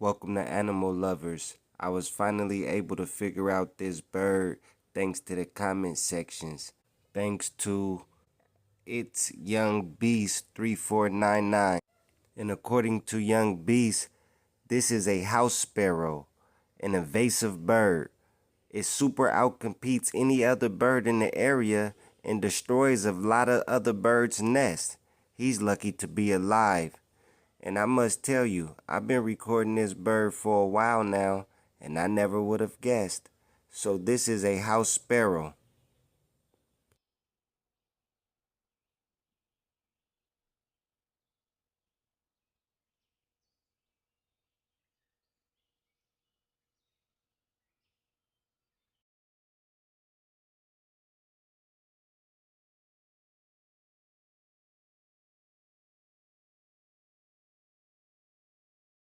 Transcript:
Welcome to Animal Lovers. I was finally able to figure out this bird thanks to the comment sections. Thanks to It's Young Beast 3499. And according to Young Beast, this is a house sparrow, an invasive bird. It super outcompetes any other bird in the area and destroys a lot of other birds' nests. He's lucky to be alive. And I must tell you, I've been recording this bird for a while now, and I never would have guessed. So this is a house sparrow.